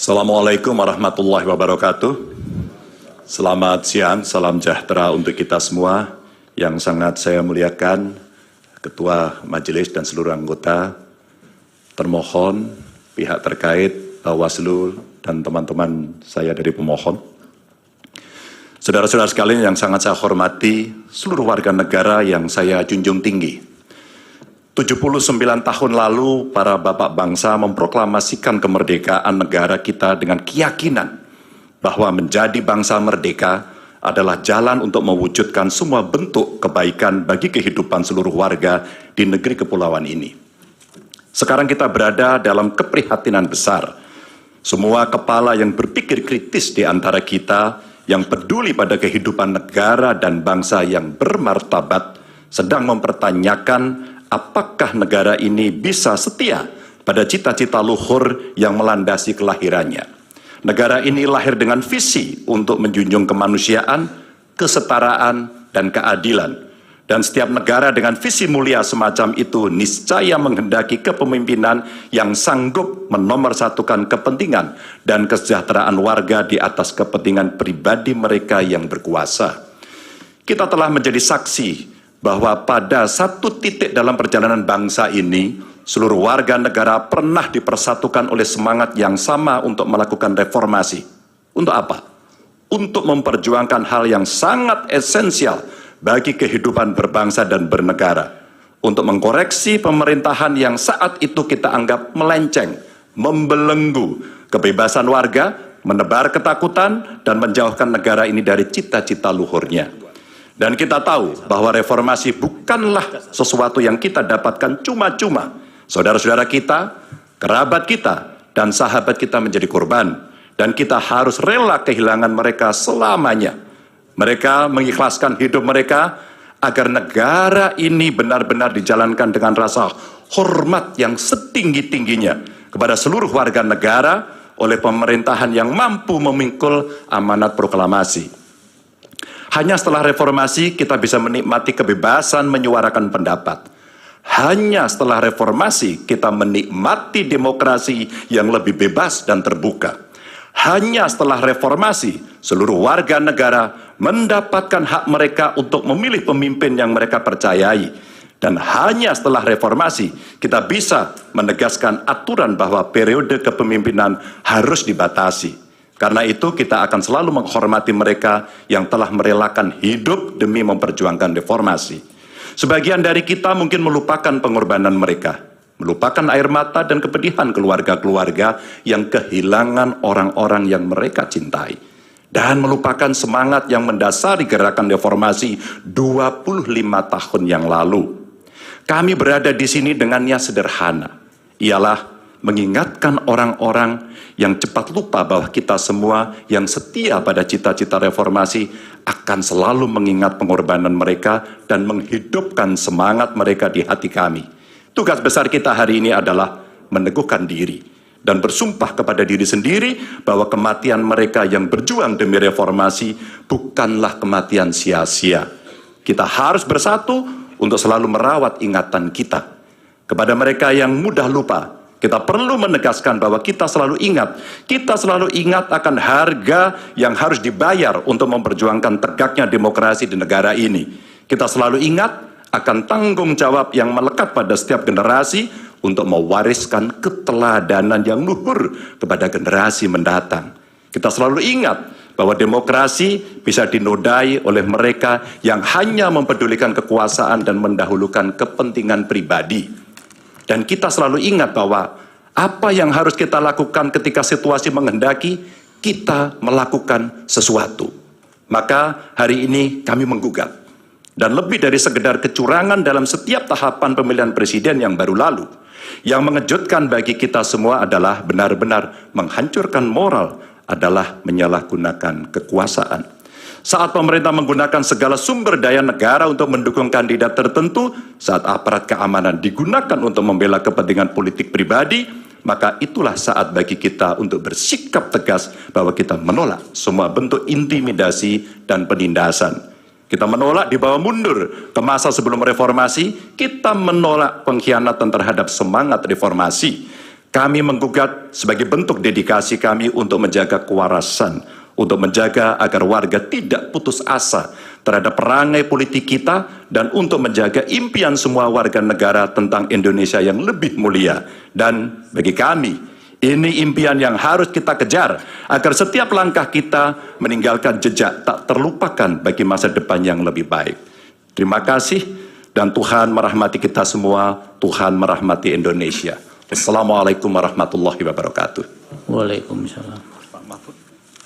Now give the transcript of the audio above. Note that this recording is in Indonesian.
Assalamualaikum warahmatullahi wabarakatuh. Selamat siang, salam sejahtera untuk kita semua. Yang sangat saya muliakan Ketua Majelis dan seluruh anggota, termohon, pihak terkait, Bawaslu, dan teman-teman saya dari pemohon. Saudara-saudara sekalian yang sangat saya hormati, seluruh warga negara yang saya junjung tinggi. 79 tahun lalu, para bapak bangsa memproklamasikan kemerdekaan negara kita dengan keyakinan bahwa menjadi bangsa merdeka adalah jalan untuk mewujudkan semua bentuk kebaikan bagi kehidupan seluruh warga di negeri kepulauan ini. Sekarang kita berada dalam keprihatinan besar. Semua kepala yang berpikir kritis di antara kita, yang peduli pada kehidupan negara dan bangsa yang bermartabat, sedang mempertanyakan apakah negara ini bisa setia pada cita-cita luhur yang melandasi kelahirannya. Negara ini lahir dengan visi untuk menjunjung kemanusiaan, kesetaraan, dan keadilan. Dan setiap negara dengan visi mulia semacam itu niscaya menghendaki kepemimpinan yang sanggup menomorsatukan kepentingan dan kesejahteraan warga di atas kepentingan pribadi mereka yang berkuasa. Kita telah menjadi saksi bahwa pada satu titik dalam perjalanan bangsa ini, seluruh warga negara pernah dipersatukan oleh semangat yang sama untuk melakukan reformasi. Untuk apa? Untuk memperjuangkan hal yang sangat esensial bagi kehidupan berbangsa dan bernegara. Untuk mengkoreksi pemerintahan yang saat itu kita anggap melenceng, membelenggu kebebasan warga, menebar ketakutan, dan menjauhkan negara ini dari cita-cita luhurnya. Dan kita tahu bahwa reformasi bukanlah sesuatu yang kita dapatkan cuma-cuma. Saudara-saudara kita, kerabat kita, dan sahabat kita menjadi korban. Dan kita harus rela kehilangan mereka selamanya. Mereka mengikhlaskan hidup mereka agar negara ini benar-benar dijalankan dengan rasa hormat yang setinggi-tingginya kepada seluruh warga negara oleh pemerintahan yang mampu memikul amanat proklamasi. Hanya setelah reformasi kita bisa menikmati kebebasan menyuarakan pendapat. Hanya setelah reformasi kita menikmati demokrasi yang lebih bebas dan terbuka. Hanya setelah reformasi seluruh warga negara mendapatkan hak mereka untuk memilih pemimpin yang mereka percayai. Dan hanya setelah reformasi kita bisa menegaskan aturan bahwa periode kepemimpinan harus dibatasi. Karena itu kita akan selalu menghormati mereka yang telah merelakan hidup demi memperjuangkan reformasi. Sebagian dari kita mungkin melupakan pengorbanan mereka, melupakan air mata dan kepedihan keluarga-keluarga yang kehilangan orang-orang yang mereka cintai. Dan melupakan semangat yang mendasari gerakan reformasi 25 tahun yang lalu. Kami berada di sini dengannya sederhana, ialah mengingatkan orang-orang yang cepat lupa bahwa kita semua yang setia pada cita-cita reformasi akan selalu mengingat pengorbanan mereka dan menghidupkan semangat mereka di hati kami. Tugas besar kita hari ini adalah meneguhkan diri dan bersumpah kepada diri sendiri bahwa kematian mereka yang berjuang demi reformasi bukanlah kematian sia-sia. Kita harus bersatu untuk selalu merawat ingatan kita. Kepada mereka yang mudah lupa, kita perlu menegaskan bahwa kita selalu ingat akan harga yang harus dibayar untuk memperjuangkan tegaknya demokrasi di negara ini. Kita selalu ingat akan tanggung jawab yang melekat pada setiap generasi untuk mewariskan keteladanan yang luhur kepada generasi mendatang. Kita selalu ingat bahwa demokrasi bisa dinodai oleh mereka yang hanya mempedulikan kekuasaan dan mendahulukan kepentingan pribadi. Dan kita selalu ingat bahwa apa yang harus kita lakukan ketika situasi menghendaki, kita melakukan sesuatu. Maka hari ini kami menggugat. Dan lebih dari sekedar kecurangan dalam setiap tahapan pemilihan presiden yang baru lalu. Yang mengejutkan bagi kita semua adalah benar-benar menghancurkan moral, adalah menyalahgunakan kekuasaan. Saat pemerintah menggunakan segala sumber daya negara untuk mendukung kandidat tertentu, saat aparat keamanan digunakan untuk membela kepentingan politik pribadi, maka itulah saat bagi kita untuk bersikap tegas bahwa kita menolak semua bentuk intimidasi dan penindasan. Kita menolak dibawa mundur ke masa sebelum reformasi, kita menolak pengkhianatan terhadap semangat reformasi. Kami menggugat sebagai bentuk dedikasi kami untuk menjaga kewarasan, untuk menjaga agar warga tidak putus asa terhadap perangai politik kita, dan untuk menjaga impian semua warga negara tentang Indonesia yang lebih mulia. Dan bagi kami, ini impian yang harus kita kejar agar setiap langkah kita meninggalkan jejak tak terlupakan bagi masa depan yang lebih baik. Terima kasih, dan Tuhan merahmati kita semua, Tuhan merahmati Indonesia. Assalamualaikum warahmatullahi wabarakatuh. Waalaikumsalam. Pak Mahfud.